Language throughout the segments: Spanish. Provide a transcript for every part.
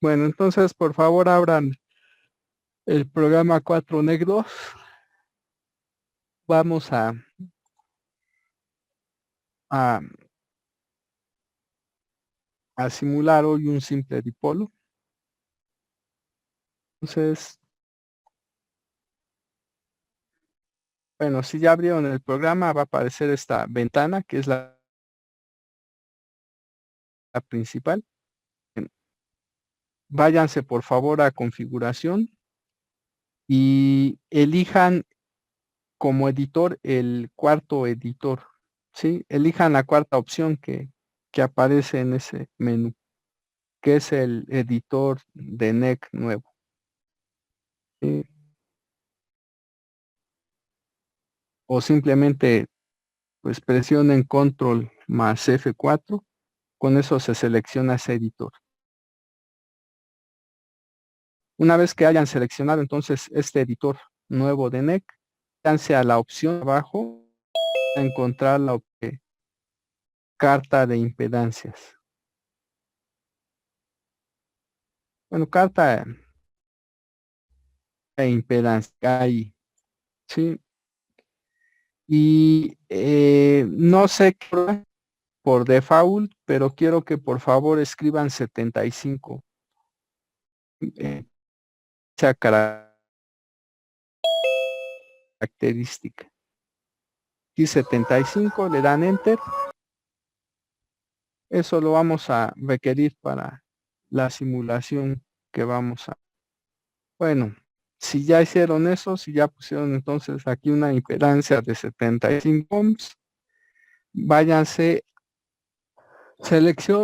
Bueno, entonces por favor abran el programa Cuatro Negros. Vamos a, a simular hoy un simple dipolo. Entonces, bueno, si ya abrieron el programa, va a aparecer esta ventana que es la principal. Váyanse por favor a configuración y elijan como editor el cuarto editor. ¿Sí? Elijan la cuarta opción que aparece en ese menú, que es el editor de NEC nuevo. ¿Sí? O simplemente pues presionen control más F4, con eso se selecciona ese editor. Una vez que hayan seleccionado entonces este editor nuevo de NEC, váyanse a la opción abajo a encontrar la carta de impedancias. Bueno, carta de impedancia ahí, ¿sí? Y no sé qué por default, pero quiero que por favor escriban 75. Esa característica. Y 75, le dan enter. Eso lo vamos a requerir para la simulación que vamos a. Bueno, si ya hicieron eso, si ya pusieron entonces aquí una impedancia de 75 ohms, váyanse,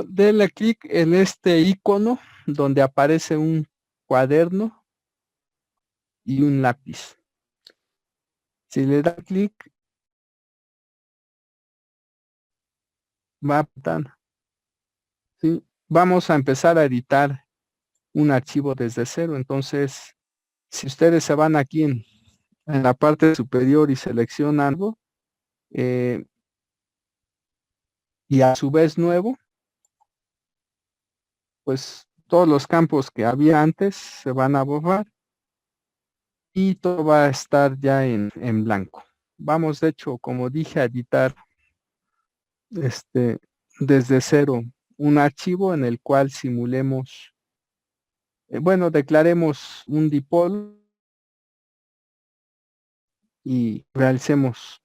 denle clic en este icono donde aparece un cuaderno y un lápiz. Si le da clic, va a apuntar, ¿sí? Vamos a empezar a editar un archivo desde cero. Entonces, si ustedes se van aquí en la parte superior y seleccionan algo, y a su vez nuevo, pues todos los campos que había antes se van a borrar y todo va a estar ya en blanco. Vamos, de hecho, como dije, a editar este, desde cero un archivo en el cual simulemos, bueno, declaremos un dipolo y realicemos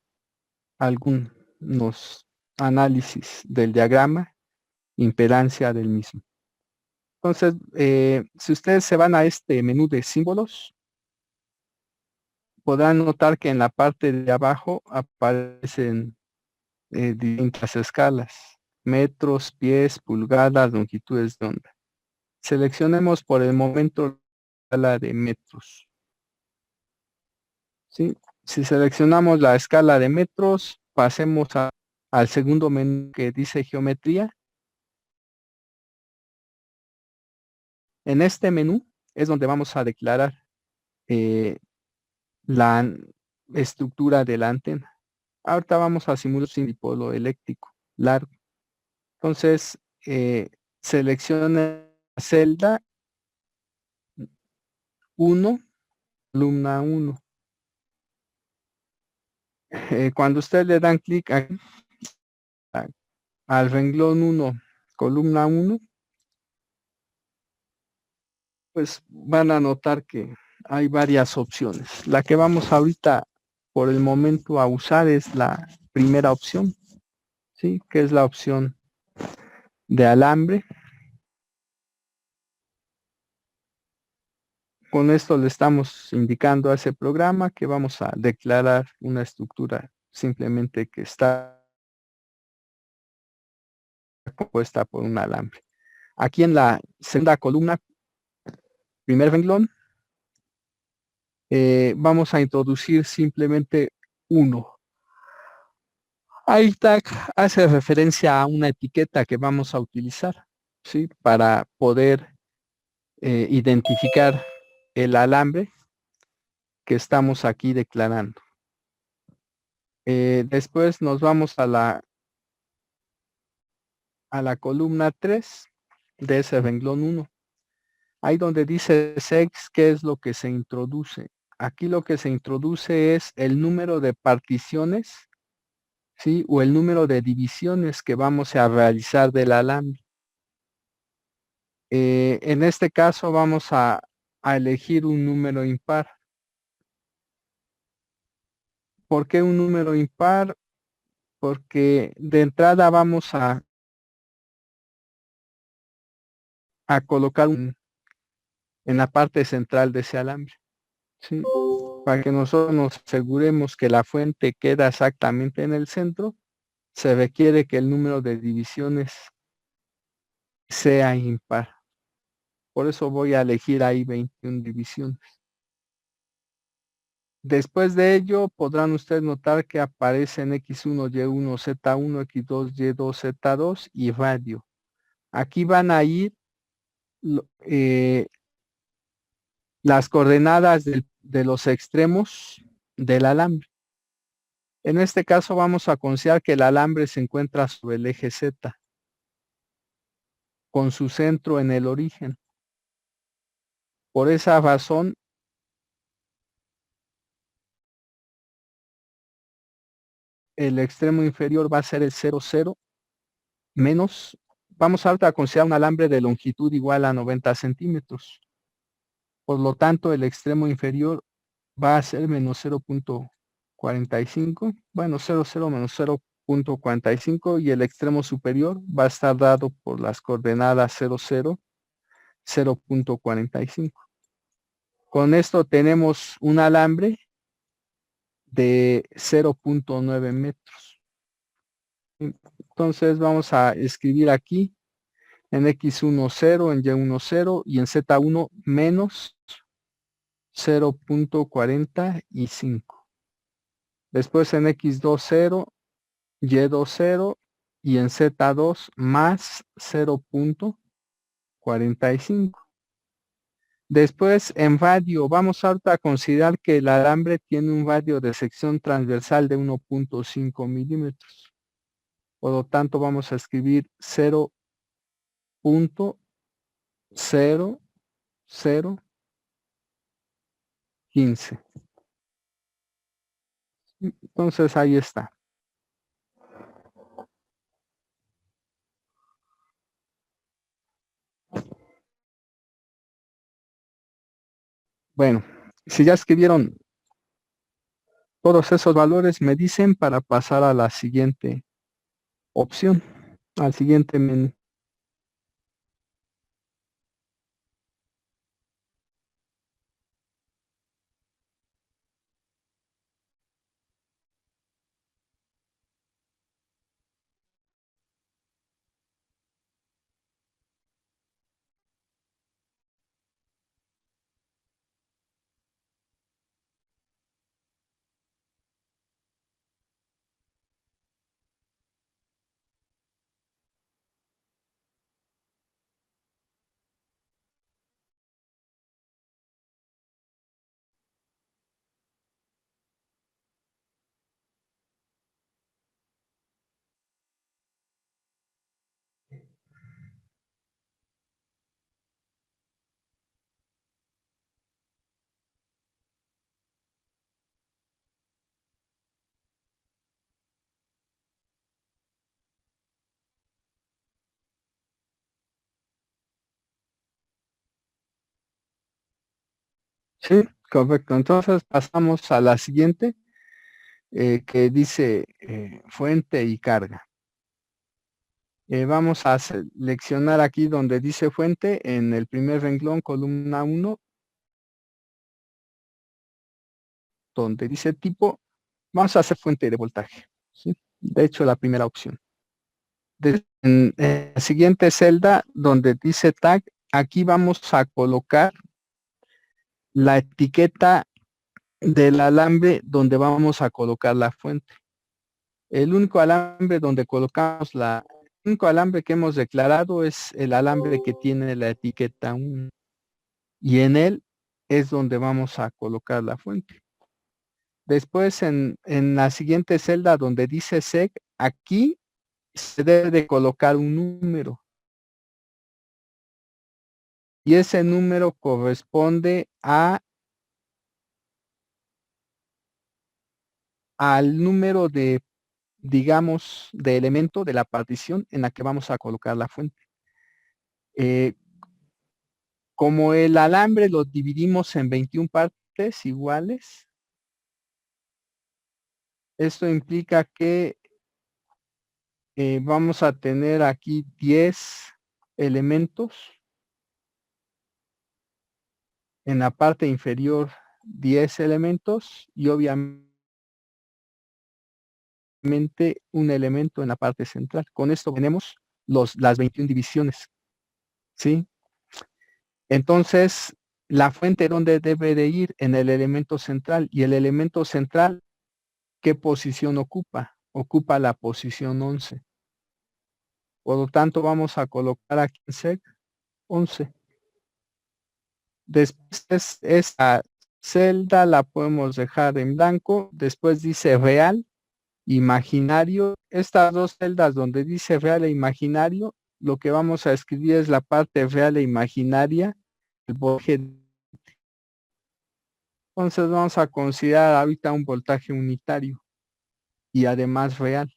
algunos análisis del diagrama, impedancia del mismo. Entonces, si ustedes se van a este menú de símbolos, podrán notar que en la parte de abajo aparecen distintas escalas: metros, pies, pulgadas, longitudes de onda. Seleccionemos por el momento la escala de metros. ¿Sí? Si seleccionamos la escala de metros, pasemos al segundo menú que dice geometría. En este menú es donde vamos a declarar la estructura de la antena. Ahorita vamos a simular un dipolo eléctrico largo. Entonces, seleccione la celda 1, columna 1. Cuando usted le dan clic al renglón 1, columna 1, pues van a notar que hay varias opciones. La que vamos ahorita por el momento a usar es la primera opción, ¿sí? Que es la opción de alambre. Con esto le estamos indicando a ese programa que vamos a declarar una estructura simplemente que está compuesta por un alambre. Aquí en la segunda columna, primer renglón, vamos a introducir simplemente 1. iTag hace referencia a una etiqueta que vamos a utilizar, ¿sí? Para poder identificar el alambre que estamos aquí declarando. Después nos vamos a la columna 3 de ese renglón 1. Ahí donde dice sex, ¿qué es lo que se introduce? Aquí lo que se introduce es el número de particiones, ¿sí? O el número de divisiones que vamos a realizar del alambre. En este caso vamos a elegir un número impar. ¿Por qué un número impar? Porque de entrada vamos a colocar en la parte central de ese alambre, ¿sí? Para que nosotros nos aseguremos que la fuente queda exactamente en el centro, se requiere que el número de divisiones sea impar. Por eso voy a elegir ahí 21 divisiones. Después de ello, podrán ustedes notar que aparecen X1, Y1, Z1, X2, Y2, Z2 y radio. Aquí van a ir las coordenadas de los extremos del alambre. En este caso vamos a considerar que el alambre se encuentra sobre el eje Z, con su centro en el origen. Por esa razón, el extremo inferior va a ser el 0, 0, menos, vamos ahorita a considerar un alambre de longitud igual a 90 centímetros. Por lo tanto, el extremo inferior va a ser menos 0.45, bueno, 0,0 menos 0.45 y el extremo superior va a estar dado por las coordenadas 0,0, 0.45. Con esto tenemos un alambre de 0.9 metros. Entonces vamos a escribir aquí en X1 0, en Y1 0 y en Z1 menos 0.45. Después en X2 0, Y2 0 y en Z2 más 0.45. Después en radio, vamos ahorita a considerar que el alambre tiene un radio de sección transversal de 1.5 milímetros. Por lo tanto, vamos a escribir 0.0015. Entonces ahí está. Bueno, si ya escribieron todos esos valores, me dicen para pasar a la siguiente opción, al siguiente menú. Sí, correcto. Entonces pasamos a la siguiente, que dice fuente y carga. Vamos a seleccionar aquí donde dice fuente, en el primer renglón, columna 1, donde dice tipo, vamos a hacer fuente de voltaje. ¿Sí? De hecho, la primera opción. En la siguiente celda, donde dice tag, aquí vamos a colocar la etiqueta del alambre donde vamos a colocar la fuente. El único alambre donde colocamos el único alambre que hemos declarado es el alambre que tiene la etiqueta 1 y en él es donde vamos a colocar la fuente. Después en la siguiente celda donde dice sec, aquí se debe de colocar un número. y ese número corresponde al número de, digamos, de elemento de la partición en la que vamos a colocar la fuente. Como el alambre lo dividimos en 21 partes iguales, esto implica que vamos a tener aquí 10 elementos. En la parte inferior 10 elementos y obviamente un elemento en la parte central. Con esto tenemos las 21 divisiones. ¿Sí? Entonces, la fuente, ¿dónde debe de ir? En el elemento central. Y el elemento central, ¿qué posición ocupa? Ocupa la posición 11. Por lo tanto, vamos a colocar aquí en sec 11. Después esta celda la podemos dejar en blanco. Después dice real, imaginario. Estas dos celdas donde dice real e imaginario, lo que vamos a escribir es la parte real e imaginaria. Entonces vamos a considerar ahorita un voltaje unitario y además real.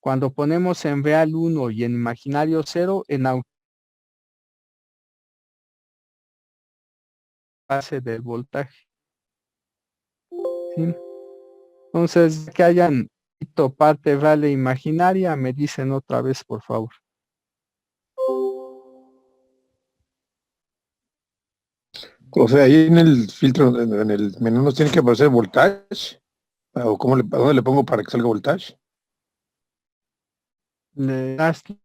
Cuando ponemos en real 1 y en imaginario 0, en base del voltaje. ¿Sí? Entonces, que hayan parte real e imaginaria, me dicen otra vez, por favor. O sea, ahí en el filtro, en el menú nos tiene que aparecer voltage. ¿O a dónde le pongo para que salga voltage? Le das clic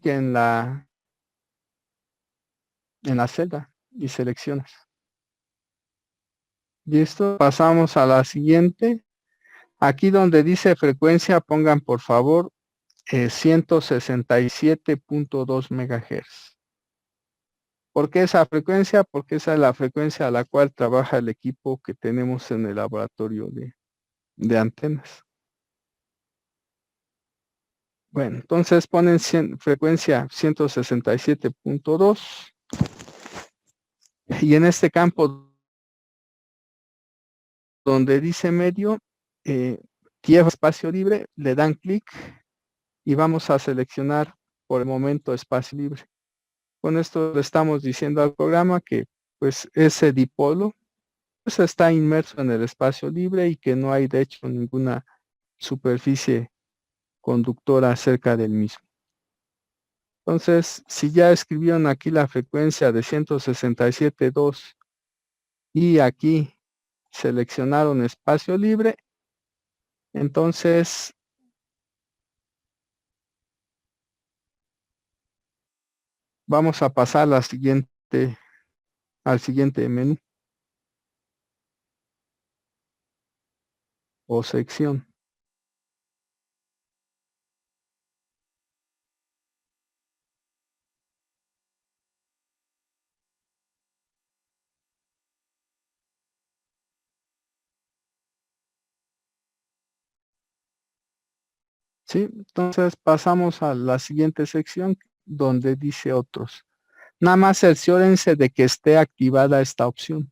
en la celda y seleccionas. Listo, pasamos a la siguiente. Aquí donde dice frecuencia, pongan por favor 167.2 MHz. ¿Por qué esa frecuencia? Porque esa es la frecuencia a la cual trabaja el equipo que tenemos en el laboratorio de antenas. Bueno, entonces ponen frecuencia 167.2 y en este campo donde dice medio, tierra espacio libre, le dan clic y vamos a seleccionar por el momento espacio libre. Con esto le estamos diciendo al programa que pues ese dipolo pues, está inmerso en el espacio libre y que no hay de hecho ninguna superficie conductora cerca del mismo. Entonces, si ya escribieron aquí la frecuencia de 167.2 y aquí seleccionaron espacio libre, entonces vamos a pasar a al siguiente menú o sección. ¿Sí? Entonces pasamos a la siguiente sección donde dice otros. Nada más cerciórense de que esté activada esta opción.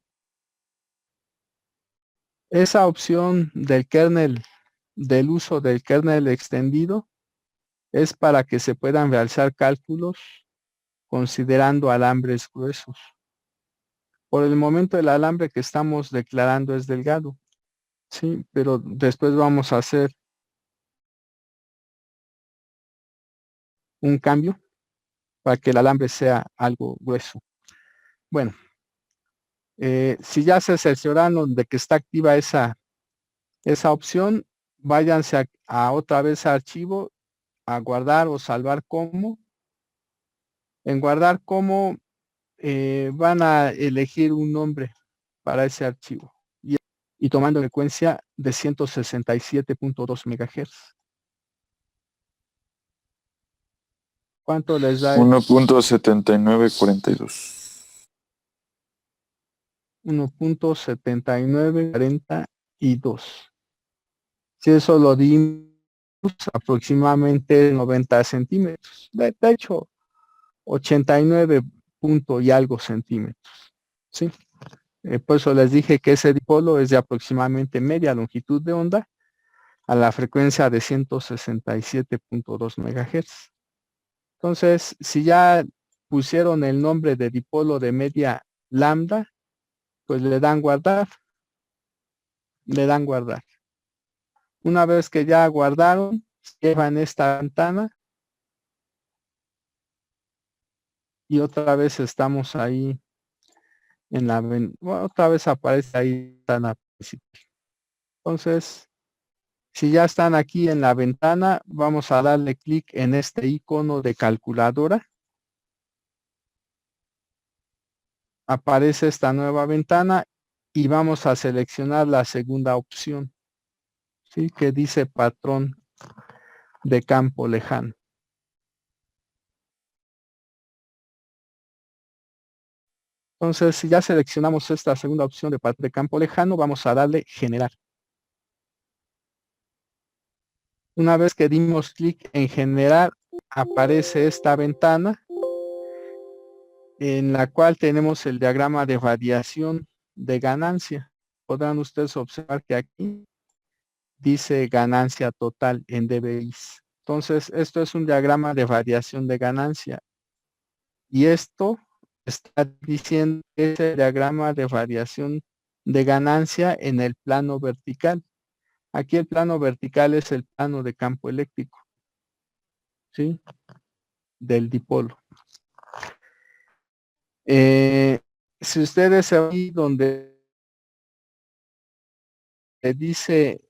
Esa opción del kernel, del uso del kernel extendido, es para que se puedan realizar cálculos considerando alambres gruesos. Por el momento el alambre que estamos declarando es delgado, sí, pero después vamos a hacer un cambio para que el alambre sea algo grueso. Bueno, si ya se cercioraron de que está activa esa opción, váyanse a otra vez a archivo, a guardar o salvar como. En guardar como van a elegir un nombre para ese archivo y tomando frecuencia de 167.2 MHz. ¿Cuánto les da? 1.7942. 1.7942. Si eso lo dimos aproximadamente 90 centímetros. De hecho, 89 punto y algo centímetros. ¿Sí? Por eso les dije que ese dipolo es de aproximadamente media longitud de onda a la frecuencia de 167.2 MHz. Entonces, si ya pusieron el nombre de dipolo de media lambda, pues le dan guardar, le dan guardar. Una vez que ya guardaron, llevan esta ventana y otra vez estamos ahí en la bueno, otra vez aparece ahí ventana principal. Entonces, si ya están aquí en la ventana, vamos a darle clic en este icono de calculadora. Aparece esta nueva ventana y vamos a seleccionar la segunda opción, ¿sí? Que dice patrón de campo lejano. Entonces, si ya seleccionamos esta segunda opción de patrón de campo lejano, vamos a darle generar. Una vez que dimos clic en generar, aparece esta ventana en la cual tenemos el diagrama de variación de ganancia. Podrán ustedes observar que aquí dice ganancia total en dBIs. Entonces, esto es un diagrama de variación de ganancia. Y esto está diciendo que es el diagrama de variación de ganancia en el plano vertical. Aquí el plano vertical es el plano de campo eléctrico, ¿sí? Del dipolo. Si ustedes se ven donde dice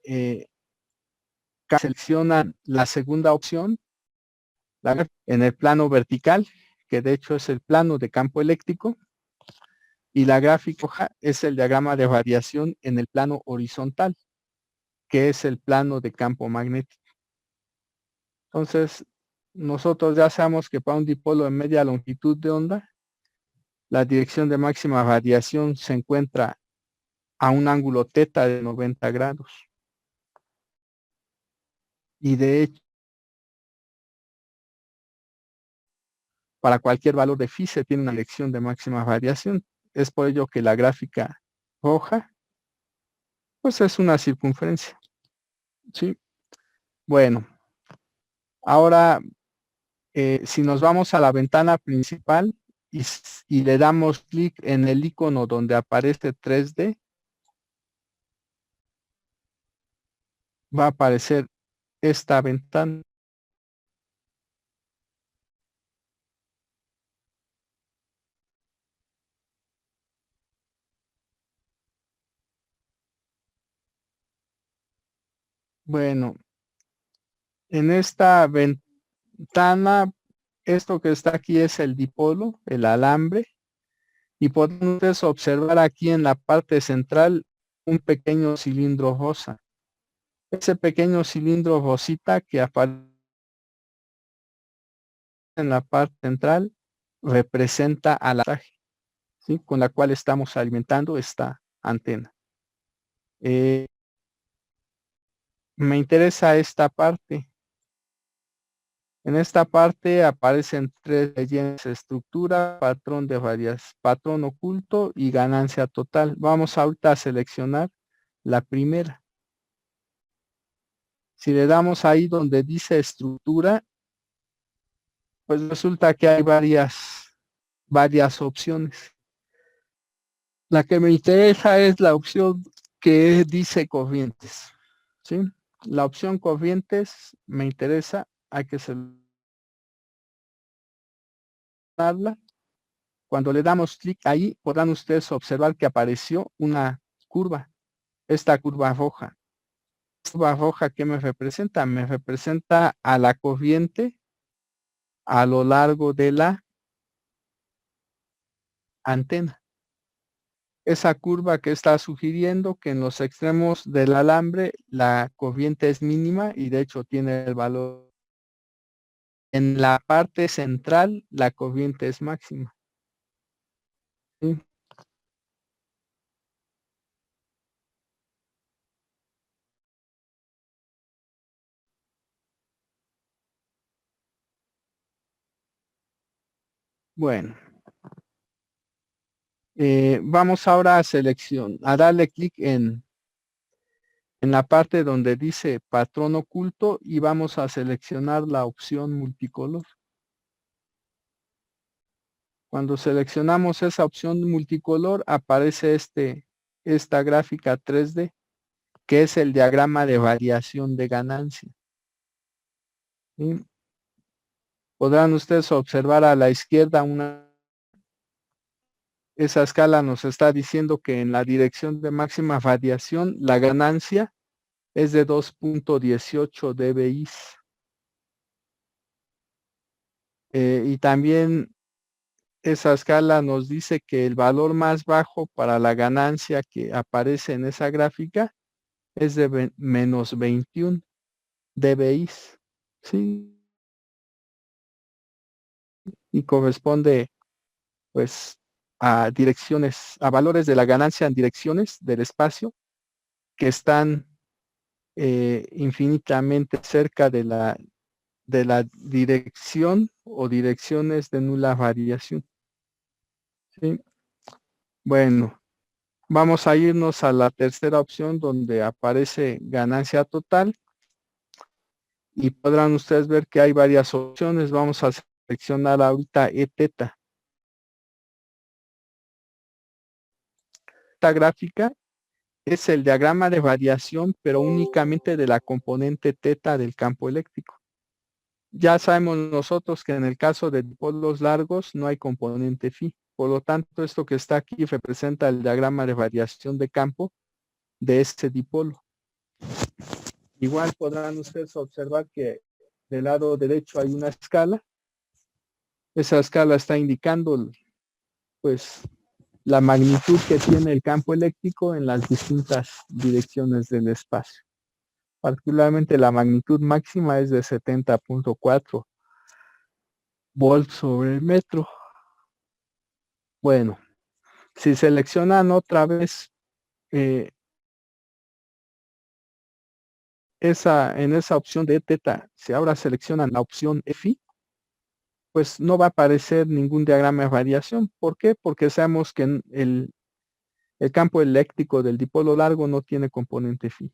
seleccionan la segunda opción en el plano vertical, que de hecho es el plano de campo eléctrico, y la gráfica es el diagrama de variación en el plano horizontal, que es el plano de campo magnético. Entonces, nosotros ya sabemos que para un dipolo de media longitud de onda, la dirección de máxima radiación se encuentra a un ángulo teta de 90 grados. Y de hecho, para cualquier valor de phi se tiene una dirección de máxima radiación. Es por ello que la gráfica roja, pues es una circunferencia. ¿Sí? Bueno, ahora si nos vamos a la ventana principal y le damos clic en el icono donde aparece 3D, va a aparecer esta ventana. Bueno, en esta ventana, esto que está aquí es el dipolo, el alambre, y pueden ustedes observar aquí en la parte central un pequeño cilindro rosa. Ese pequeño cilindro rosita que aparece en la parte central representa a la traje, ¿sí? Con la cual estamos alimentando esta antena. Me interesa esta parte. En esta parte aparecen tres leyendas: estructura, patrón de varias, patrón oculto y ganancia total. Vamos ahorita a seleccionar la primera. Si le damos ahí donde dice estructura, pues resulta que hay varias opciones. La que me interesa es la opción que dice corrientes, ¿sí? La opción corrientes me interesa, hay que seleccionarla. Cuando le damos clic ahí, podrán ustedes observar que apareció una curva, esta curva roja. Esta curva roja, ¿qué me representa? Me representa a la corriente a lo largo de la antena. Esa curva que está sugiriendo que en los extremos del alambre la corriente es mínima y de hecho tiene el valor. En la parte central la corriente es máxima. ¿Sí? Bueno, vamos ahora a darle clic en la parte donde dice patrón oculto y vamos a seleccionar la opción multicolor. Cuando seleccionamos esa opción multicolor, aparece esta gráfica 3D, que es el diagrama de variación de ganancia. ¿Sí? Podrán ustedes observar a la izquierda esa escala nos está diciendo que en la dirección de máxima variación, la ganancia es de 2.18 dBi. Y también esa escala nos dice que el valor más bajo para la ganancia que aparece en esa gráfica es de menos 21 dBi. ¿Sí? Y corresponde pues a direcciones, a valores de la ganancia en direcciones del espacio que están infinitamente cerca de la dirección o direcciones de nula variación. ¿Sí? Bueno, vamos a irnos a la tercera opción donde aparece ganancia total y podrán ustedes ver que hay varias opciones. Vamos a seleccionar ahorita Eteta. Esta gráfica es el diagrama de variación, pero únicamente de la componente teta del campo eléctrico. Ya sabemos nosotros que en el caso de dipolos largos no hay componente phi. Por lo tanto, esto que está aquí representa el diagrama de variación de campo de este dipolo. Igual podrán ustedes observar que del lado derecho hay una escala. Esa escala está indicando pues la magnitud que tiene el campo eléctrico en las distintas direcciones del espacio. Particularmente la magnitud máxima es de 70.4 volts sobre el metro. Bueno, si seleccionan otra vez en esa opción de teta, si ahora seleccionan la opción EFI, pues no va a aparecer ningún diagrama de variación. ¿Por qué? Porque sabemos que el campo eléctrico del dipolo largo no tiene componente phi.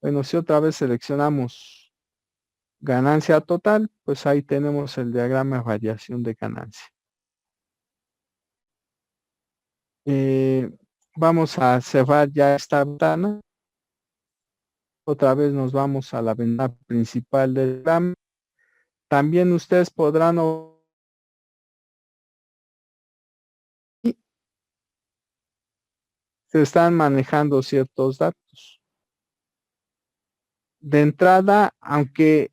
Bueno, si otra vez seleccionamos ganancia total, pues ahí tenemos el diagrama de variación de ganancia. Vamos a cerrar ya esta ventana. Otra vez nos vamos a la ventana principal del diagrama. También ustedes podrán se están manejando ciertos datos. De entrada, aunque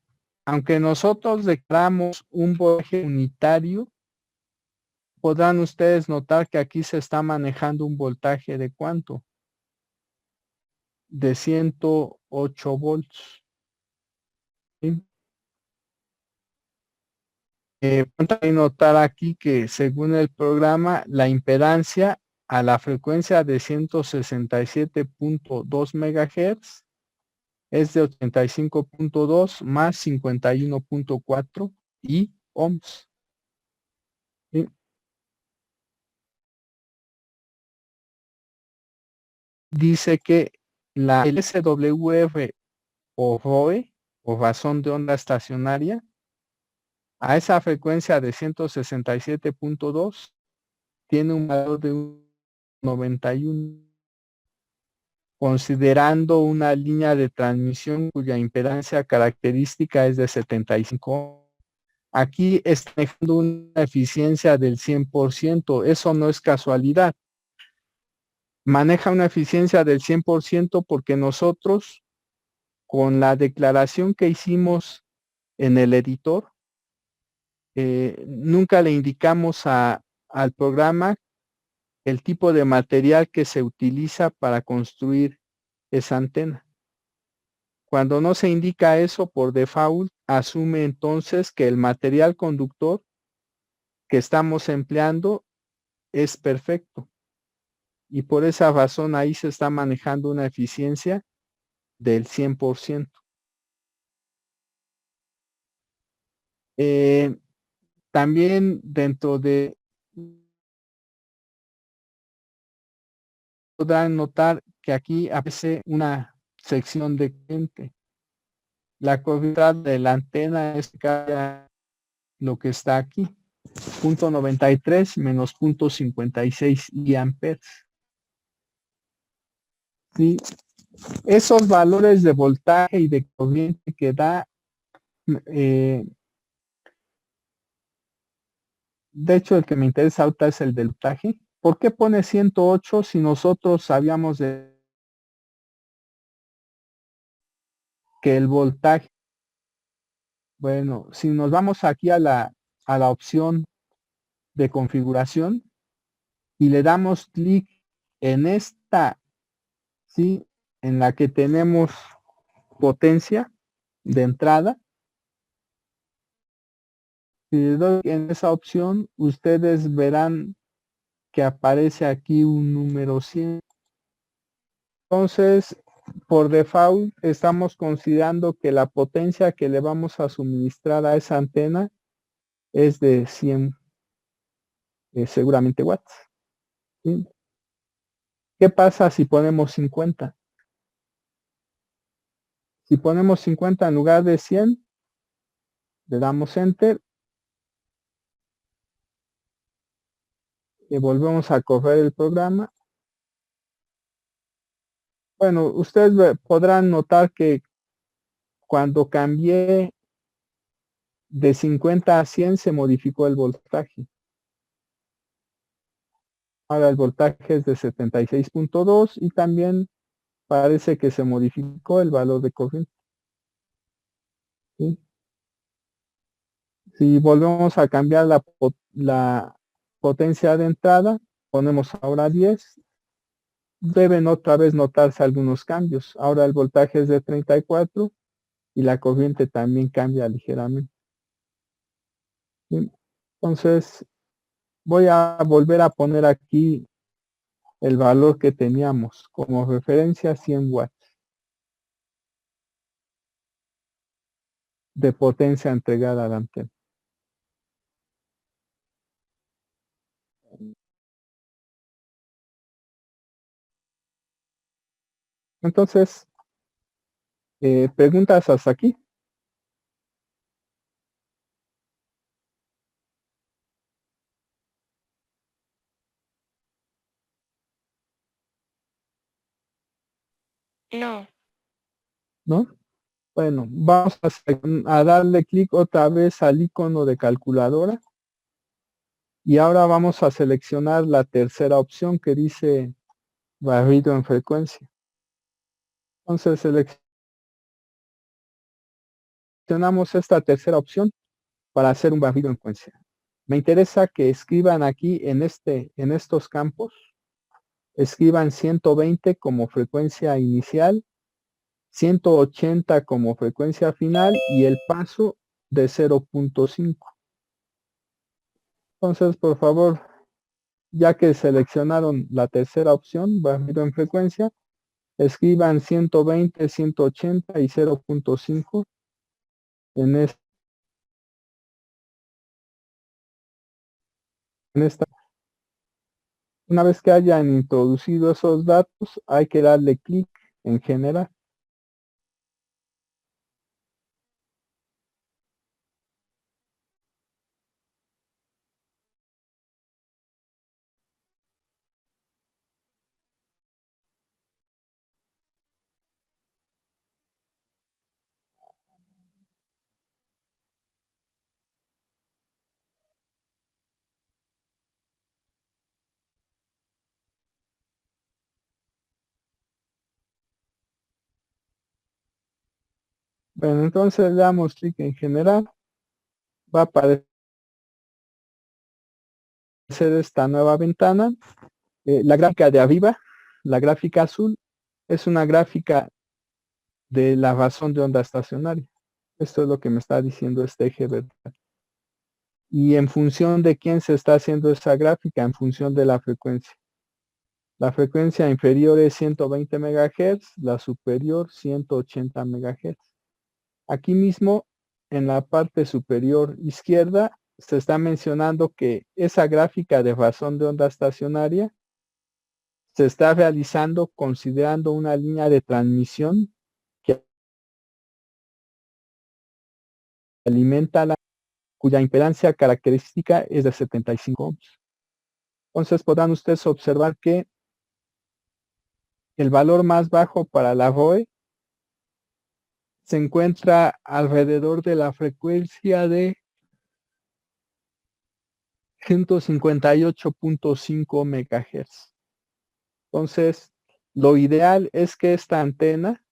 nosotros declaramos un voltaje unitario, podrán ustedes notar que aquí se está manejando un voltaje de ¿cuánto? De 108 volts. ¿Sí? También notar aquí que según el programa, la impedancia a la frecuencia de 167.2 MHz es de 85.2 más 51.4 y ohms. ¿Sí? Dice que el SWR o ROE o razón de onda estacionaria a esa frecuencia de 167.2 tiene un valor de 91, considerando una línea de transmisión cuya impedancia característica es de 75. Aquí está dejando una eficiencia del 100%. Eso no es casualidad. Maneja una eficiencia del 100% porque nosotros, con la declaración que hicimos en el editor, nunca le indicamos al programa el tipo de material que se utiliza para construir esa antena. Cuando no se indica eso por default, asume entonces que el material conductor que estamos empleando es perfecto. Y por esa razón ahí se está manejando una eficiencia del 100%. también dentro de podrán notar que aquí aparece una sección de cliente. La cobertura de la antena es lo que está aquí, punto 93 menos punto 56 miliamperes. ¿Sí? Esos valores de voltaje y de corriente que da, de hecho el que me interesa ahorita es el del voltaje. ¿Por qué pone 108 si nosotros sabíamos que el voltaje, bueno, si nos vamos aquí a la opción de configuración y le damos clic en esta, ¿sí? En la que tenemos potencia de entrada. Si le doy en esa opción, ustedes verán que aparece aquí un número 100. Entonces, por default, estamos considerando que la potencia que le vamos a suministrar a esa antena es de 100, seguramente watts. ¿Sí? ¿Qué pasa si ponemos 50? Si ponemos 50 en lugar de 100, le damos enter y volvemos a correr el programa. Bueno, ustedes podrán notar que cuando cambié de 50 a 100 se modificó el voltaje. Ahora el voltaje es de 76.2 y también parece que se modificó el valor de corriente. ¿Sí? Si volvemos a cambiar la potencia de entrada, ponemos ahora 10, deben otra vez notarse algunos cambios. Ahora el voltaje es de 34 y la corriente también cambia ligeramente. ¿Sí? Entonces, voy a volver a poner aquí el valor que teníamos como referencia, 100 watts de potencia entregada a la antena. Entonces, preguntas hasta aquí. No. ¿No? Bueno, vamos a darle clic otra vez al icono de calculadora y ahora vamos a seleccionar la tercera opción que dice barrido en frecuencia. Entonces seleccionamos esta tercera opción para hacer un barrido en frecuencia. Me interesa que escriban aquí en estos campos, escriban 120 como frecuencia inicial, 180 como frecuencia final y el paso de 0.5. Entonces, por favor, ya que seleccionaron la tercera opción, barrido en frecuencia, escriban 120, 180 y 0.5 en esta. Una vez que hayan introducido esos datos, hay que darle clic en generar. Bueno, entonces le damos clic en generar. Va a aparecer esta nueva ventana. La gráfica de arriba, la gráfica azul, es una gráfica de la razón de onda estacionaria. Esto es lo que me está diciendo este eje vertical. Y en función de quién se está haciendo esa gráfica, en función de la frecuencia. La frecuencia inferior es 120 MHz, la superior 180 MHz. Aquí mismo, en la parte superior izquierda, se está mencionando que esa gráfica de razón de onda estacionaria se está realizando considerando una línea de transmisión que alimenta cuya impedancia característica es de 75 ohms. Entonces podrán ustedes observar que el valor más bajo para la ROE se encuentra alrededor de la frecuencia de 158.5 MHz. Entonces, lo ideal es que esta antena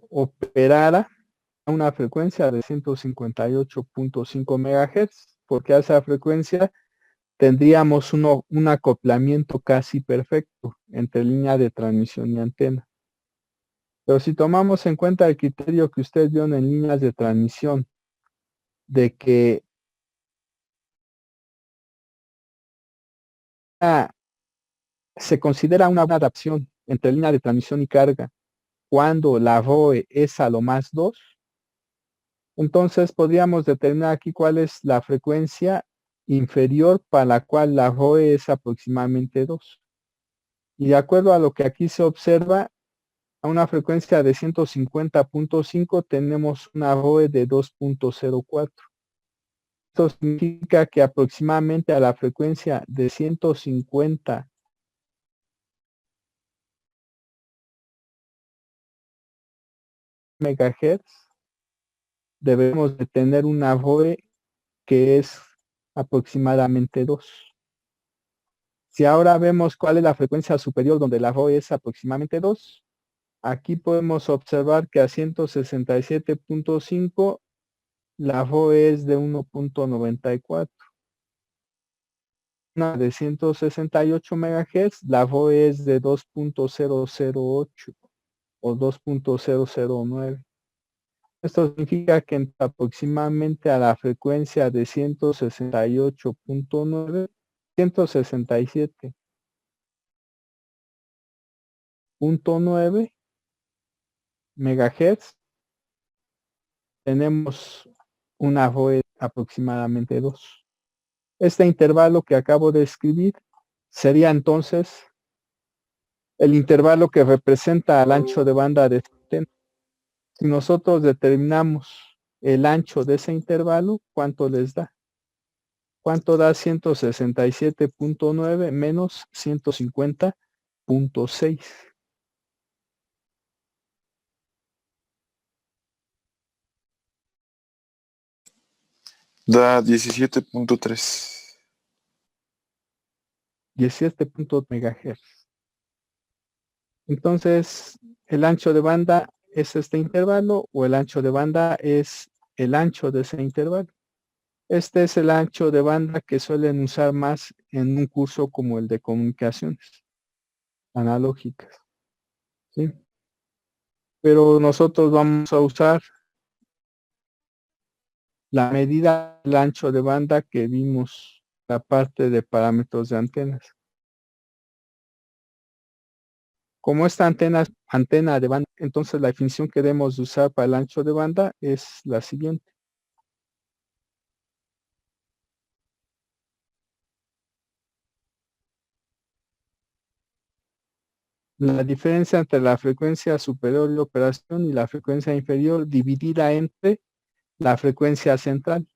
operara a una frecuencia de 158.5 MHz, porque a esa frecuencia tendríamos un acoplamiento casi perfecto entre línea de transmisión y antena. Pero si tomamos en cuenta el criterio que ustedes vieron en líneas de transmisión, de que se considera una adaptación entre línea de transmisión y carga cuando la ROE es a lo más 2, entonces podríamos determinar aquí cuál es la frecuencia inferior para la cual la ROE es aproximadamente 2. Y de acuerdo a lo que aquí se observa, a una frecuencia de 150.5 tenemos una ROE de 2.04. Esto significa que aproximadamente a la frecuencia de 150 MHz debemos de tener una ROE que es aproximadamente 2. Si ahora vemos cuál es la frecuencia superior donde la ROE es aproximadamente 2, aquí podemos observar que a 167.5 la ROE es de 1.94. Una de 168 MHz, la ROE es de 2.008 o 2.009. Esto significa que aproximadamente a la frecuencia de 168.9, 167.9 MHz, tenemos una ROE aproximadamente 2. Este intervalo que acabo de escribir sería entonces el intervalo que representa al ancho de banda de antena. Si nosotros determinamos el ancho de ese intervalo, ¿cuánto les da? ¿Cuánto da 167.9 menos 150.6? Da 17.3. 17 MHz. Entonces, el ancho de banda es este intervalo o el ancho de banda es el ancho de ese intervalo. Este es el ancho de banda que suelen usar más en un curso como el de comunicaciones analógicas, ¿sí? Pero nosotros vamos a usar la medida del ancho de banda que vimos la parte de parámetros de antenas. Como esta antena es antena de banda, entonces la definición que debemos usar para el ancho de banda es la siguiente. La diferencia entre la frecuencia superior de operación y la frecuencia inferior dividida entre la frecuencia central.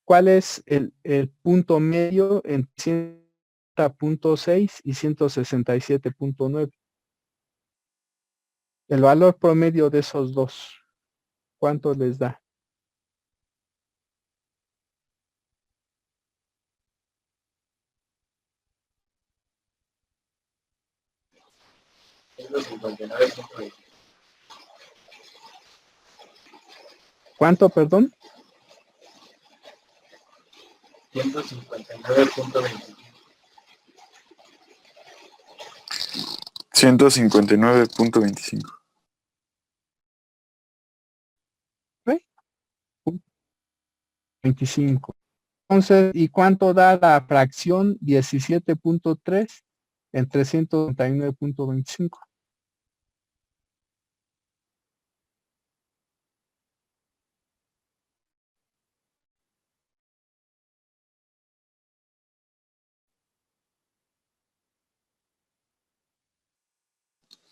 ¿Cuál es el punto medio entre 100.6 y 167.9? El valor promedio de esos dos, ¿cuánto les da? ¿Cuánto, perdón? 159.25. 25. Entonces, ¿y cuánto da la fracción 17.3 entre 139.25?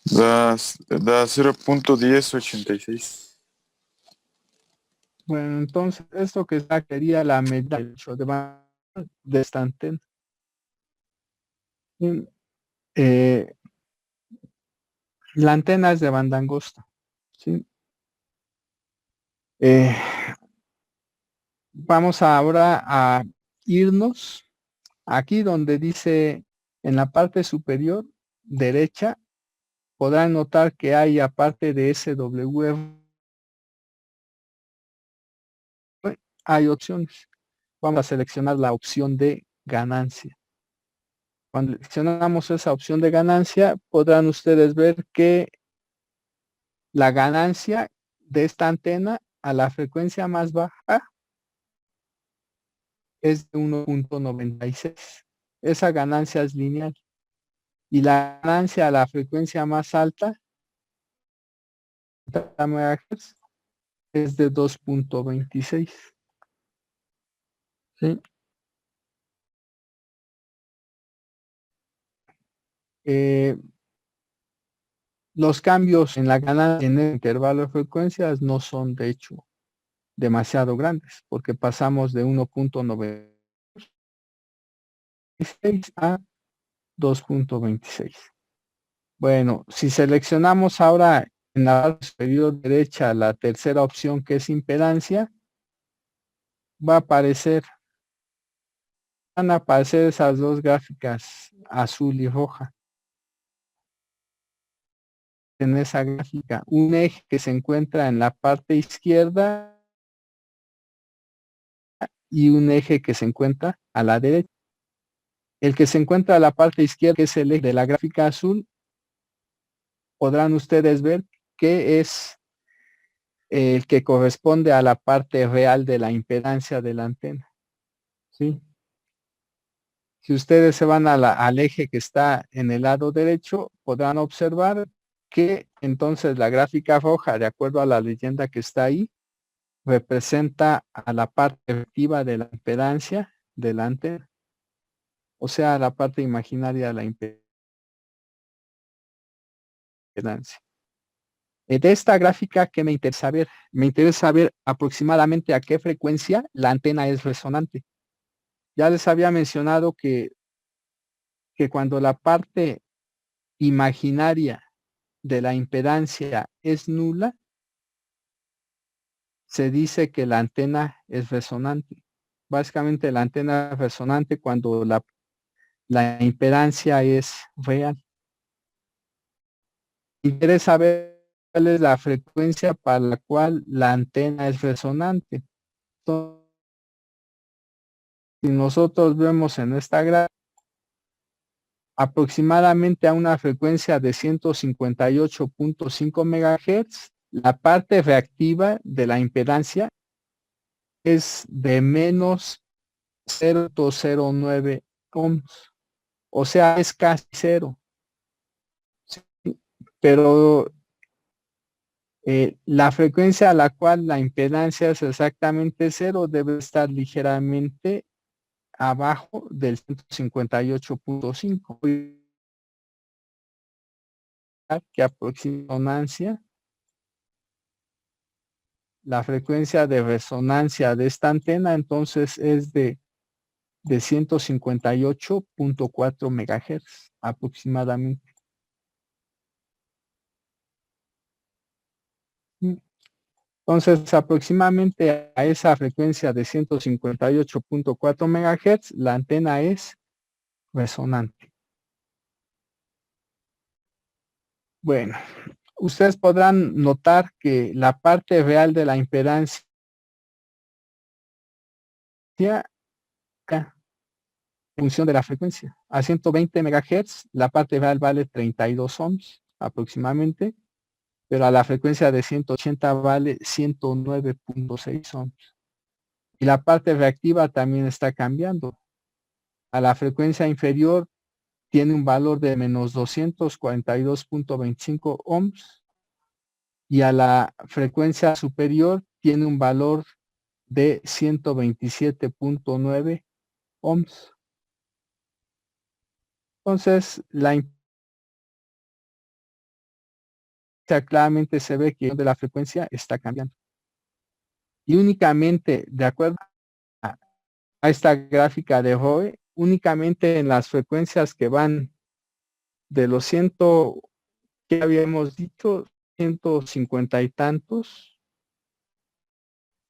Da 0.1086. Bueno, entonces esto que sería la medida del ancho de banda de esta antena. Bien, la antena es de banda angosta, ¿sí? Vamos ahora a irnos aquí donde dice en la parte superior derecha, podrán notar que hay aparte de SWF, hay opciones. Vamos a seleccionar la opción de ganancia. Cuando seleccionamos esa opción de ganancia, podrán ustedes ver que la ganancia de esta antena a la frecuencia más baja es de 1.96. Esa ganancia es lineal. Y la ganancia a la frecuencia más alta MHz es de 2.26. ¿Sí? Los cambios en la ganancia en el intervalo de frecuencias no son de hecho demasiado grandes, porque pasamos de 1.96 a 2.26. Bueno, si seleccionamos ahora en la parte superior derecha la tercera opción que es impedancia, van a aparecer esas dos gráficas azul y roja. En esa gráfica, un eje que se encuentra en la parte izquierda y un eje que se encuentra a la derecha. El que se encuentra a la parte izquierda, que es el eje de la gráfica azul, podrán ustedes ver que es el que corresponde a la parte real de la impedancia de la antena. ¿Sí? Si ustedes se van al eje que está en el lado derecho, podrán observar que entonces la gráfica roja, de acuerdo a la leyenda que está ahí, representa a la parte efectiva de la impedancia de la antena, o sea, la parte imaginaria de la impedancia. De esta gráfica, ¿qué me interesa ver? Me interesa ver aproximadamente a qué frecuencia la antena es resonante. Ya les había mencionado que cuando la parte imaginaria de la impedancia es nula, se dice que la antena es resonante. Básicamente la antena es resonante cuando la impedancia es real. Interesa ver cuál es la frecuencia para la cual la antena es resonante. Entonces, si nosotros vemos en esta gráfica, aproximadamente a una frecuencia de 158.5 MHz, la parte reactiva de la impedancia es de menos 0.09 ohms, o sea, es casi cero. ¿Sí? Pero la frecuencia a la cual la impedancia es exactamente cero debe estar ligeramente abajo del 158.5, que aproximancia la frecuencia de resonancia de esta antena entonces es de 158.4 MHz aproximadamente. Entonces, aproximadamente a esa frecuencia de 158.4 MHz, la antena es resonante. Bueno, ustedes podrán notar que la parte real de la impedancia en función de la frecuencia. A 120 MHz, la parte real vale 32 ohms aproximadamente, pero a la frecuencia de 180 vale 109.6 ohms. Y la parte reactiva también está cambiando. A la frecuencia inferior tiene un valor de menos 242.25 ohms y a la frecuencia superior tiene un valor de 127.9 ohms. Entonces, la sea, claramente se ve que de la frecuencia está cambiando. Y únicamente, de acuerdo a esta gráfica de Howe, únicamente en las frecuencias que van de los que habíamos dicho, 150 y tantos,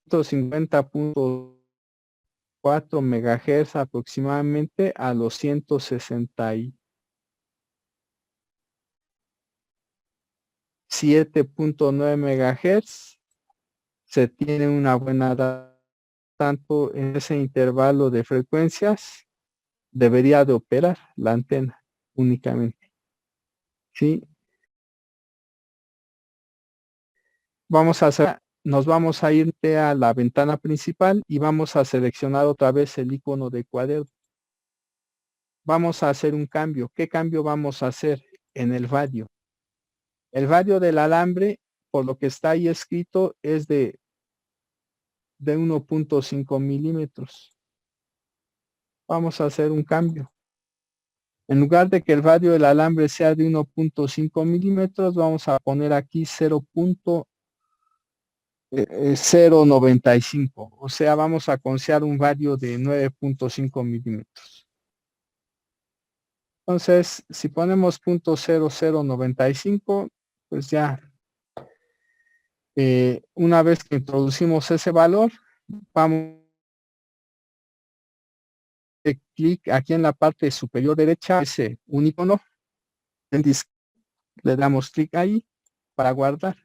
150.4 megahertz aproximadamente a los 167.9 megahertz, se tiene una buena data, tanto en ese intervalo de frecuencias debería de operar la antena únicamente. ¿Sí? Nos vamos a ir a la ventana principal y vamos a seleccionar otra vez el icono de cuaderno. Vamos a hacer un cambio. ¿Qué cambio vamos a hacer? En el radio. El radio del alambre, por lo que está ahí escrito, es de 1.5 milímetros. Vamos a hacer un cambio. En lugar de que el radio del alambre sea de 1.5 milímetros, vamos a poner aquí 0.095. O sea, vamos a considerar un radio de 9.5 milímetros. Entonces, si ponemos .0095, pues ya, una vez que introducimos ese valor, vamos a dar clic aquí en la parte superior derecha, ese un icono, le damos clic ahí para guardar.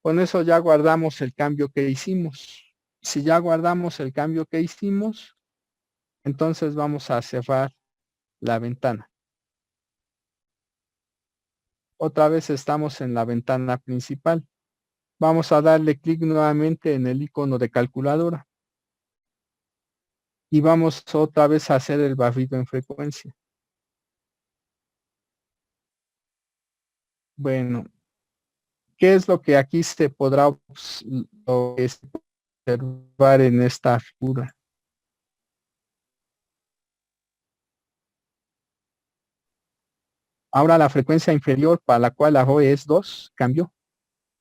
Con eso ya guardamos el cambio que hicimos. Si ya guardamos el cambio que hicimos, entonces vamos a cerrar la ventana. Otra vez estamos en la ventana principal. Vamos a darle clic nuevamente en el icono de calculadora. Y vamos otra vez a hacer el barrido en frecuencia. Bueno, ¿qué es lo que aquí se podrá observar en esta figura? Ahora la frecuencia inferior para la cual la ROE es 2 cambió.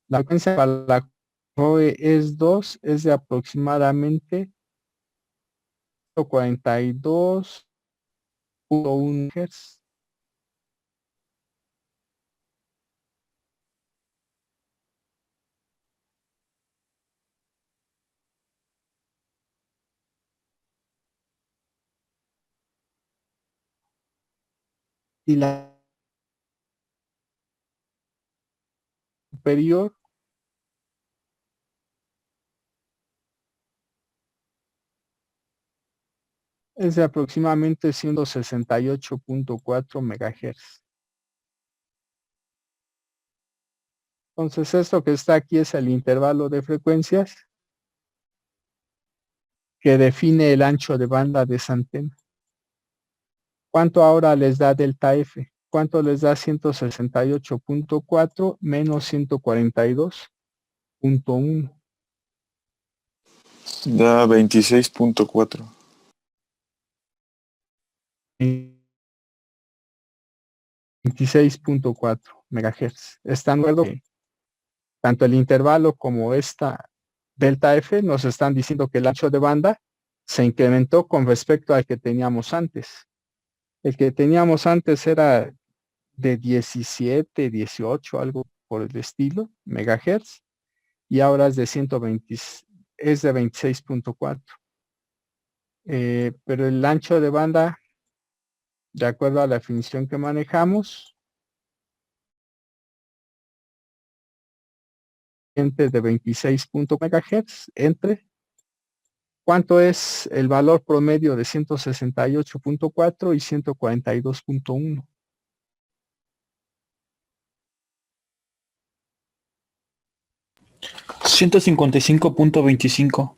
La frecuencia para la ROE es 2 es de aproximadamente 42.1 Hz. Y la superior es de aproximadamente 168.4 megahertz. Entonces esto que está aquí es el intervalo de frecuencias que define el ancho de banda de esa antena. ¿Cuánto ahora les da delta F? ¿Cuánto les da 168.4 menos 142.1? Da 26.4. 26.4 megahertz. ¿Están de acuerdo? Tanto el intervalo como esta delta F nos están diciendo que el ancho de banda se incrementó con respecto al que teníamos antes. El que teníamos antes era de 17, 18, algo por el estilo, megahertz, y ahora es de 120, es de 26.4. Pero el ancho de banda, de acuerdo a la definición que manejamos, entre de 26 megahertz, entre ¿cuánto es el valor promedio de 168.4 y 142.1? 155.25.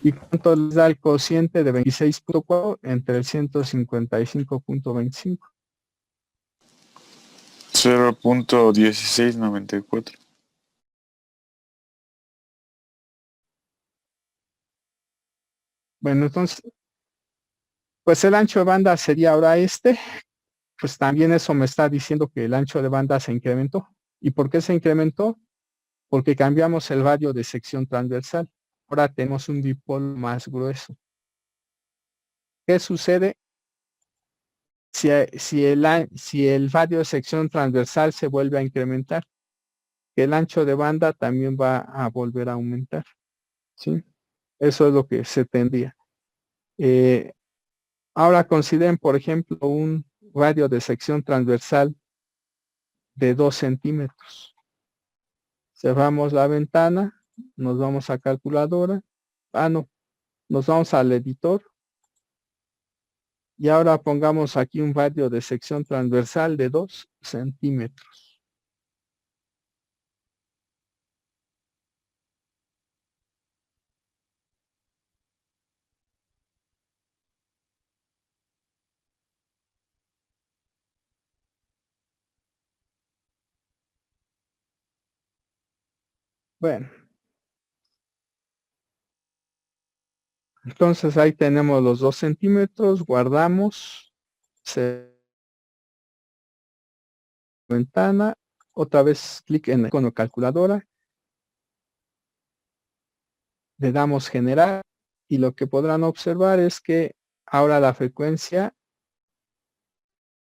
¿Y cuánto les da el cociente de 26.4 entre el 155.25? 0.1694. Bueno, entonces, pues el ancho de banda sería ahora este, pues también eso me está diciendo que el ancho de banda se incrementó. ¿Y por qué se incrementó? Porque cambiamos el radio de sección transversal. Ahora tenemos un dipolo más grueso. ¿Qué sucede si el radio de sección transversal se vuelve a incrementar? Que el ancho de banda también va a volver a aumentar. ¿Sí? Eso es lo que se tendría. Ahora consideren, por ejemplo, un radio de sección transversal de 2 centímetros. Cerramos la ventana, nos vamos a calculadora. No, nos vamos al editor. Y ahora pongamos aquí un radio de sección transversal de 2 centímetros. Bueno, entonces ahí tenemos los 2 centímetros, guardamos, ventana, otra vez clic en el icono calculadora, le damos generar y lo que podrán observar es que ahora la frecuencia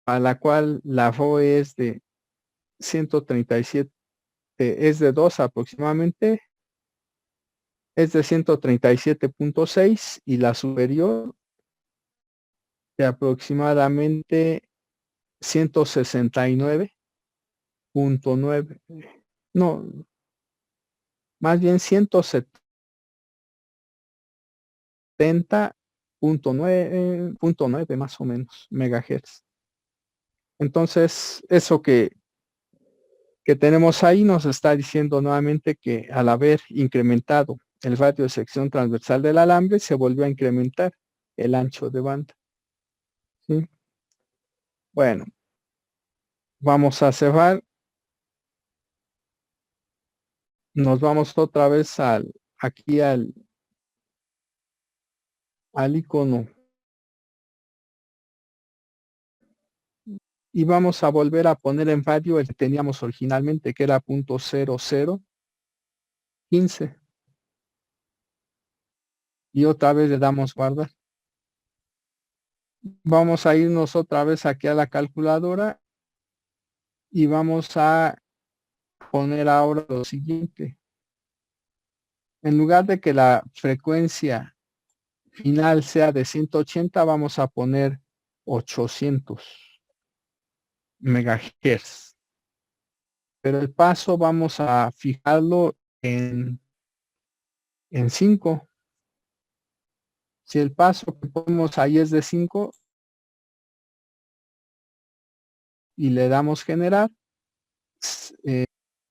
a la cual la ROE es de 137, es de 2 aproximadamente, es de 137.6 y la superior de aproximadamente 169.9. No, más bien 170.9 más o menos megahertz. Entonces, eso que tenemos ahí nos está diciendo nuevamente que al haber incrementado el radio de sección transversal del alambre, se volvió a incrementar el ancho de banda. ¿Sí? Bueno, vamos a cerrar. Nos vamos otra vez aquí al icono y vamos a volver a poner en radio el que teníamos originalmente, que era .0015, y otra vez le damos guardar. Vamos a irnos otra vez aquí a la calculadora y vamos a poner ahora lo siguiente. En lugar de que la frecuencia final sea de 180, vamos a poner 800 megahertz. Pero el paso vamos a fijarlo en 5. Si el paso que ponemos ahí es de 5 y le damos generar,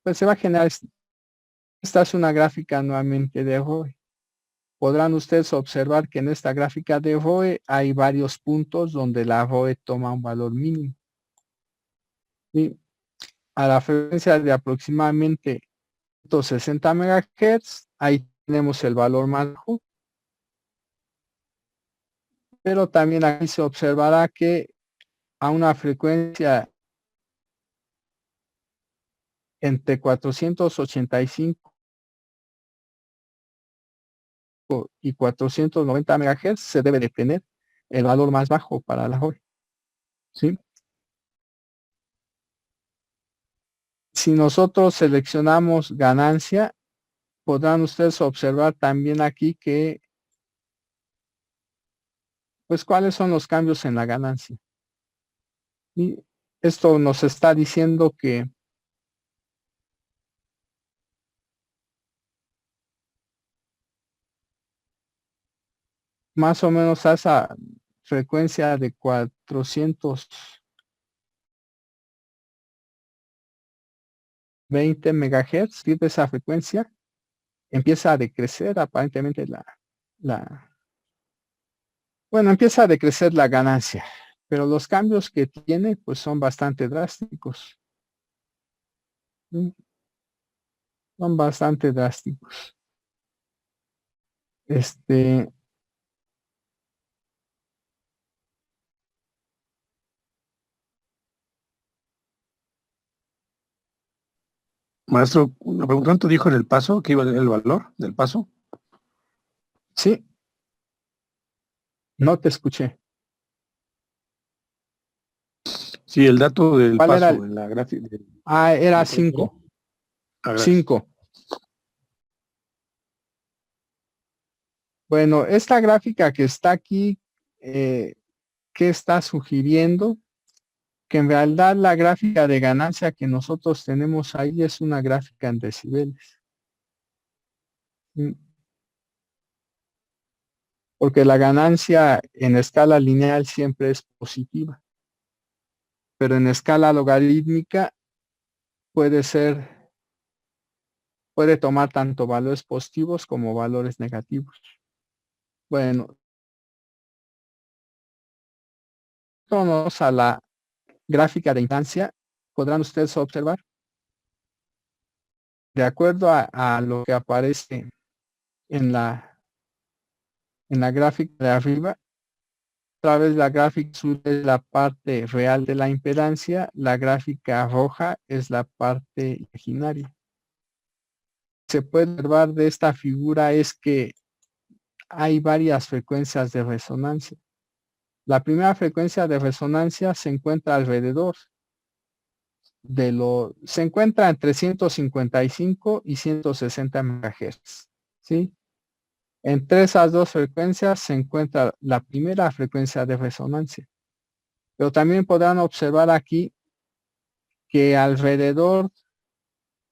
pues se va a generar. Esta es una gráfica nuevamente de ROE. Podrán ustedes observar que en esta gráfica de ROE hay varios puntos donde la ROE toma un valor mínimo. Y a la frecuencia de aproximadamente 160 MHz, ahí tenemos el valor más bajo. Pero también aquí se observará que a una frecuencia entre 485 y 490 MHz se debe de tener el valor más bajo para la ROE. ¿Sí? Si nosotros seleccionamos ganancia, podrán ustedes observar también aquí que, pues, cuáles son los cambios en la ganancia. Y esto nos está diciendo que más o menos a esa frecuencia de 420 MHz, de esa frecuencia, empieza a decrecer aparentemente bueno, empieza a decrecer la ganancia, pero los cambios que tiene pues son bastante drásticos. ¿Sí? Son bastante drásticos. Maestro, una pregunta, ¿cuánto dijo en el paso que iba el valor del paso? Sí, no te escuché. Sí, el dato del ¿Cuál era paso el? en la gráfica. Ah, era 5. Gracias. 5. Bueno, esta gráfica que está aquí, ¿qué está sugiriendo? Que en realidad la gráfica de ganancia que nosotros tenemos ahí es una gráfica en decibeles. Porque la ganancia en escala lineal siempre es positiva, pero en escala logarítmica puede tomar tanto valores positivos como valores negativos. Bueno, vamos a la gráfica de instancia. Podrán ustedes observar, de acuerdo a lo que aparece en la gráfica de arriba, otra vez la gráfica azul es la parte real de la impedancia, la gráfica roja es la parte imaginaria. Se puede observar de esta figura es que hay varias frecuencias de resonancia. La primera frecuencia de resonancia se encuentra alrededor se encuentra entre 155 y 160 MHz, ¿sí? Entre esas dos frecuencias se encuentra la primera frecuencia de resonancia. Pero también podrán observar aquí que alrededor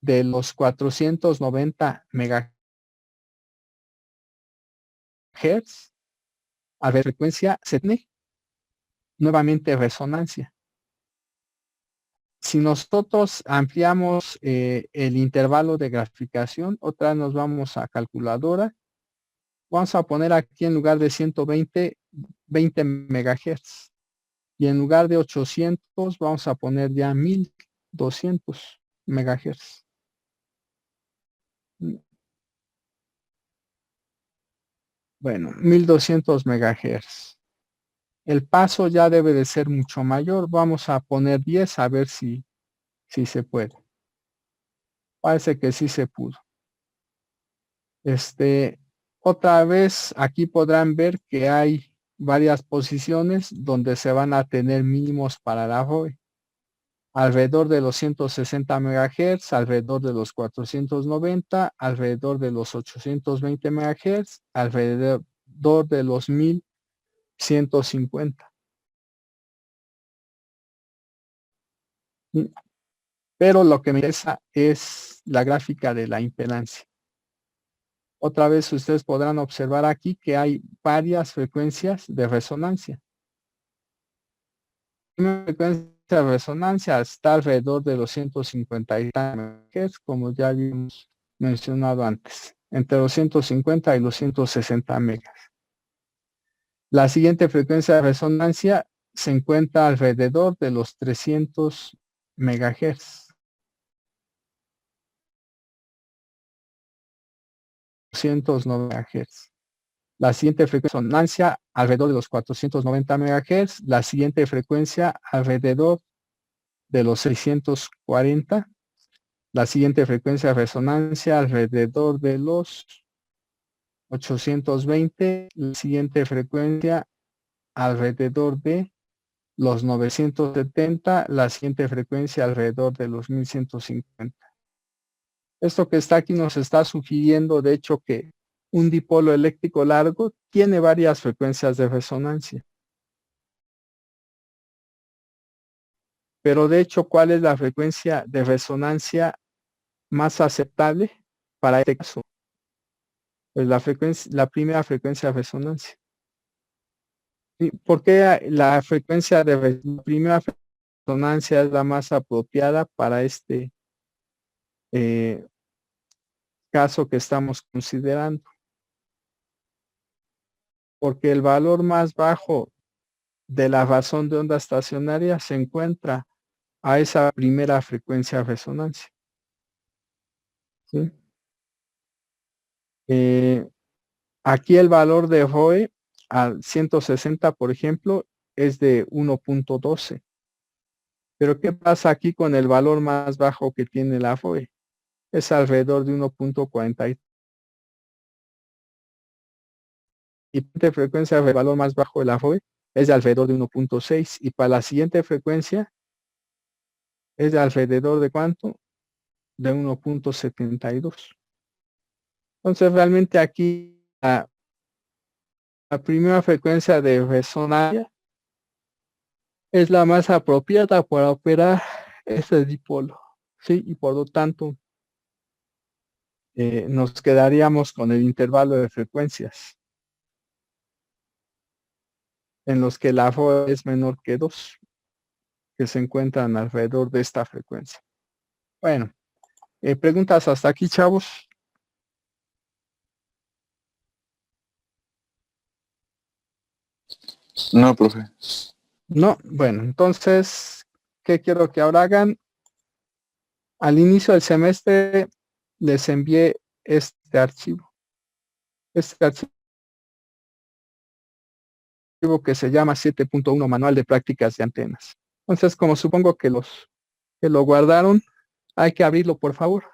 de los 490 MHz, a la frecuencia se tiene nuevamente resonancia. Si nosotros ampliamos el intervalo de graficación, otra vez nos vamos a calculadora. Vamos a poner aquí en lugar de 120, 20 MHz. Y en lugar de 800 vamos a poner ya 1200 MHz. Bueno, 1200 MHz. El paso ya debe de ser mucho mayor. Vamos a poner 10 a ver si se puede. Parece que sí se pudo. Otra vez aquí podrán ver que hay varias posiciones donde se van a tener mínimos para la ROE. Alrededor de los 160 MHz, alrededor de los 490, alrededor de los 820 MHz, alrededor de los 1150. Pero lo que me interesa es la gráfica de la impedancia. Otra vez ustedes podrán observar aquí que hay varias frecuencias de resonancia. La frecuencia de resonancia está alrededor de los 150 MHz, como ya habíamos mencionado antes, entre los 150 y los 160 megas. La siguiente frecuencia de resonancia se encuentra alrededor de los 300 megahertz. 209 MHz. La siguiente frecuencia de resonancia alrededor de los 490 MHz. La siguiente frecuencia alrededor de los 640. La siguiente frecuencia de resonancia alrededor de los 820. La siguiente frecuencia alrededor de los 970. La siguiente frecuencia alrededor de los 1150. Esto que está aquí nos está sugiriendo, de hecho, que un dipolo eléctrico largo tiene varias frecuencias de resonancia. Pero de hecho, ¿cuál es la frecuencia de resonancia más aceptable para este caso? Pues la primera frecuencia de resonancia. ¿Por qué la frecuencia de la primera resonancia es la más apropiada para este caso que estamos considerando? Porque el valor más bajo de la razón de onda estacionaria se encuentra a esa primera frecuencia de resonancia. ¿Sí? Aquí el valor de ROE al 160, por ejemplo, es de 1.12. Pero ¿qué pasa aquí con el valor más bajo que tiene la ROE? es alrededor de 1.40 y de frecuencia el valor más bajo de la FOE es de alrededor de 1.6 y para la siguiente frecuencia es de alrededor de ¿cuánto? De 1.72. Entonces realmente aquí la primera frecuencia de resonancia es la más apropiada para operar este dipolo, ¿sí? Y por lo tanto nos quedaríamos con el intervalo de frecuencias en los que la FOE es menor que 2, que se encuentran alrededor de esta frecuencia. Bueno, preguntas hasta aquí, chavos. No, profe. No, bueno, entonces, ¿qué quiero que ahora hagan? Al inicio del semestre les envié este archivo. Este archivo que se llama 7.1 Manual de Prácticas de Antenas. Entonces, como supongo que lo guardaron, hay que abrirlo, por favor.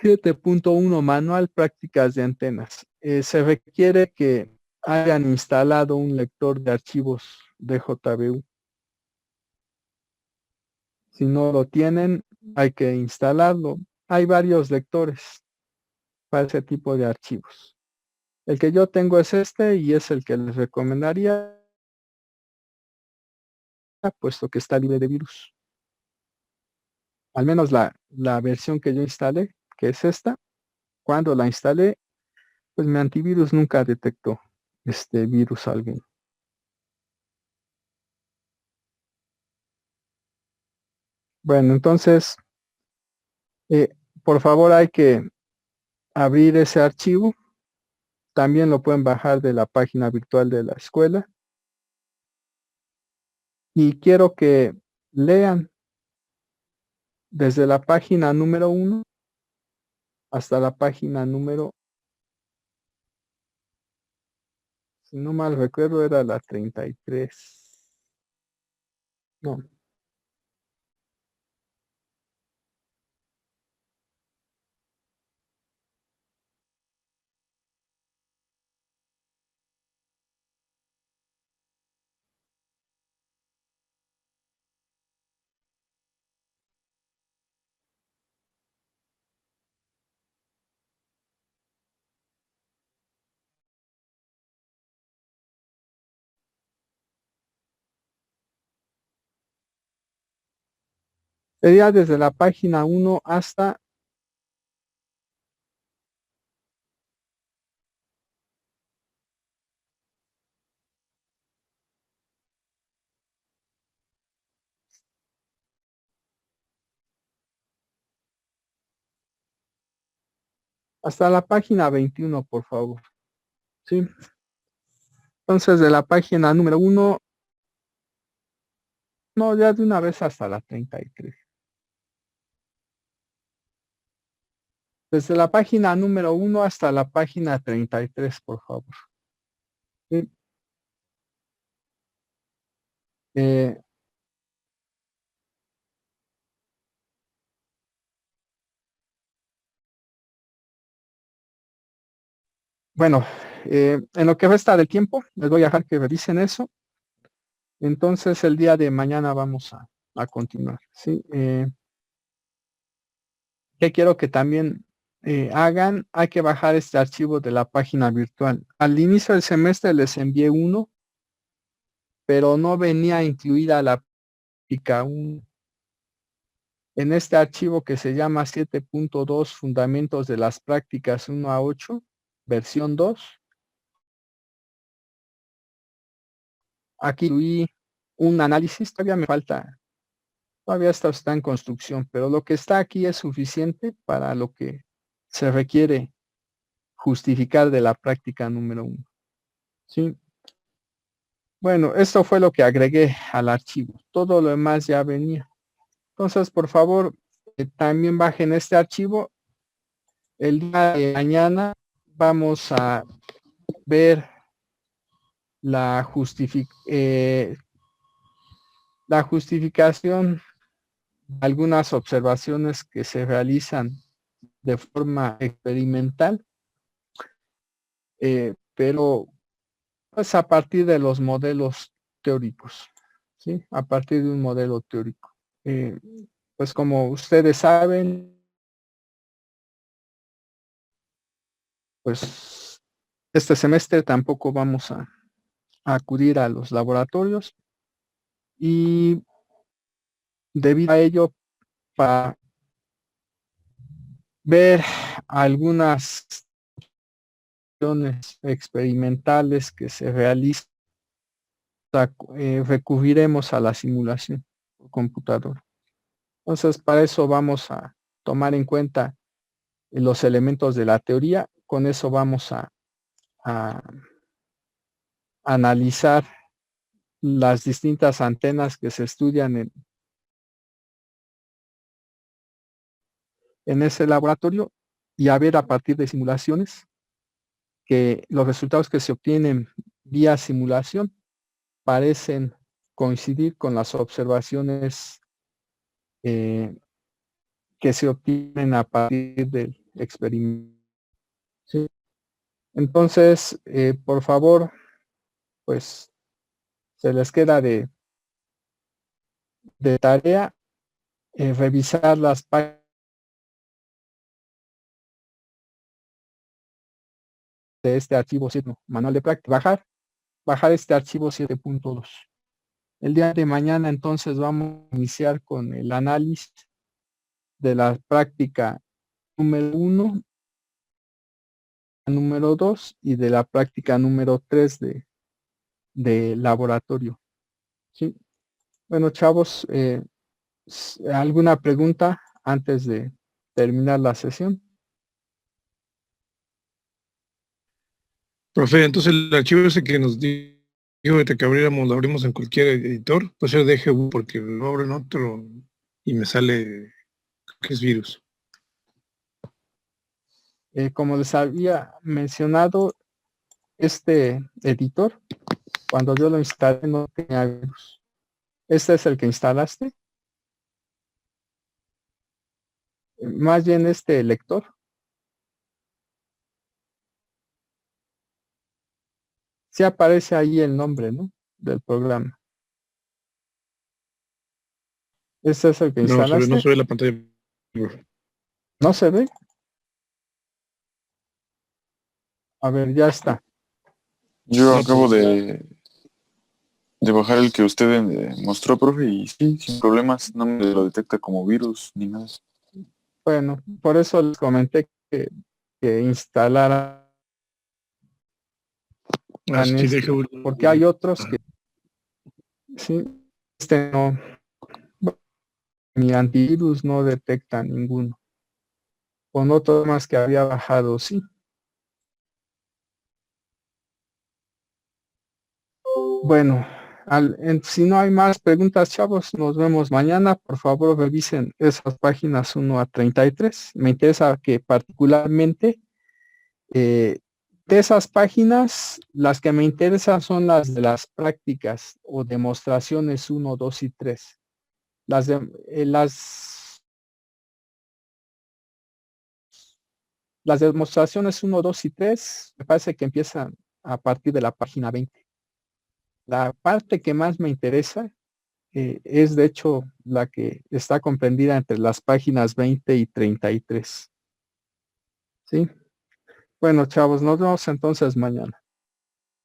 7.1 Manual Prácticas de Antenas. Se requiere que hayan instalado un lector de archivos de JBU. Si no lo tienen, hay que instalarlo. Hay varios lectores para ese tipo de archivos. El que yo tengo es este y es el que les recomendaría, puesto que está libre de virus. Al menos la versión que yo instalé, que es esta, cuando la instalé, pues mi antivirus nunca detectó este virus alguno. Bueno, entonces, por favor hay que abrir ese archivo. También lo pueden bajar de la página virtual de la escuela. Y quiero que lean desde la página número 1 hasta la página número, si no mal recuerdo, era la 33. No. Sería desde la página 1 hasta la página 21, por favor. ¿Sí? Entonces, de la página número 1, no, ya de una vez hasta la 33. Desde la página número 1 hasta la página 33, por favor. ¿Sí? Eh, bueno, en lo que resta del tiempo, les voy a dejar que revisen eso. Entonces, el día de mañana vamos a continuar. ¿Sí? Que quiero que también hagan, hay que bajar este archivo de la página virtual. Al inicio del semestre les envié uno, pero no venía incluida la práctica 1. En este archivo que se llama 7.2 Fundamentos de las Prácticas 1 a 8, versión 2, aquí incluí un análisis, todavía me falta, todavía esto está en construcción, pero lo que está aquí es suficiente para lo que se requiere justificar de la práctica número 1. ¿Sí? Bueno, esto fue lo que agregué al archivo. Todo lo demás ya venía. Entonces, por favor, también bajen este archivo. El día de mañana vamos a ver la justificación algunas observaciones que se realizan de forma experimental, pero pues a partir de los modelos teóricos, ¿sí? A partir de un modelo teórico. Pues como ustedes saben, pues este semestre tampoco vamos a acudir a los laboratorios y debido a ello, para ver algunas acciones experimentales que se realizan, recurriremos a la simulación por computadora. Entonces, para eso vamos a tomar en cuenta los elementos de la teoría. Con eso vamos a analizar las distintas antenas que se estudian en ese laboratorio y a ver a partir de simulaciones que los resultados que se obtienen vía simulación parecen coincidir con las observaciones que se obtienen a partir del experimento. ¿Sí? Entonces, por favor, pues se les queda de tarea revisar las páginas de este archivo 7, manual de práctica, bajar este archivo 7.2. El día de mañana entonces vamos a iniciar con el análisis de la práctica número 1, número 2 y de la práctica número 3 de laboratorio. ¿Sí? Bueno, chavos, ¿alguna pregunta antes de terminar la sesión? Profe, entonces el archivo ese que nos dijo de que abriéramos, lo abrimos en cualquier editor, pues yo deje porque lo abro en otro y me sale que es virus. Como les había mencionado, este editor, cuando yo lo instalé no tenía virus. ¿Este es el que instalaste? Más bien este lector. Sí aparece ahí el nombre, ¿no? Del programa. ¿Este es el que instalaste? No se ve la pantalla. ¿No se ve? A ver, ya está. Yo No, acabo pues, de bajar el que usted mostró, profe, y sí, sin problemas, no me lo detecta como virus ni nada. Bueno, por eso les comenté que instalara sí, deje porque hay otros que sí, este no, mi antivirus no detecta ninguno. Con otro más que había bajado, sí. Bueno, si no hay más preguntas, chavos, nos vemos mañana. Por favor, revisen esas páginas 1 a 33. Me interesa que particularmente de esas páginas, las que me interesan son las de las prácticas o demostraciones 1, 2 y 3. Las demostraciones 1, 2 y 3 me parece que empiezan a partir de la página 20. La parte que más me interesa es de hecho la que está comprendida entre las páginas 20 y 33. ¿Sí? Bueno, chavos, nos vemos entonces mañana.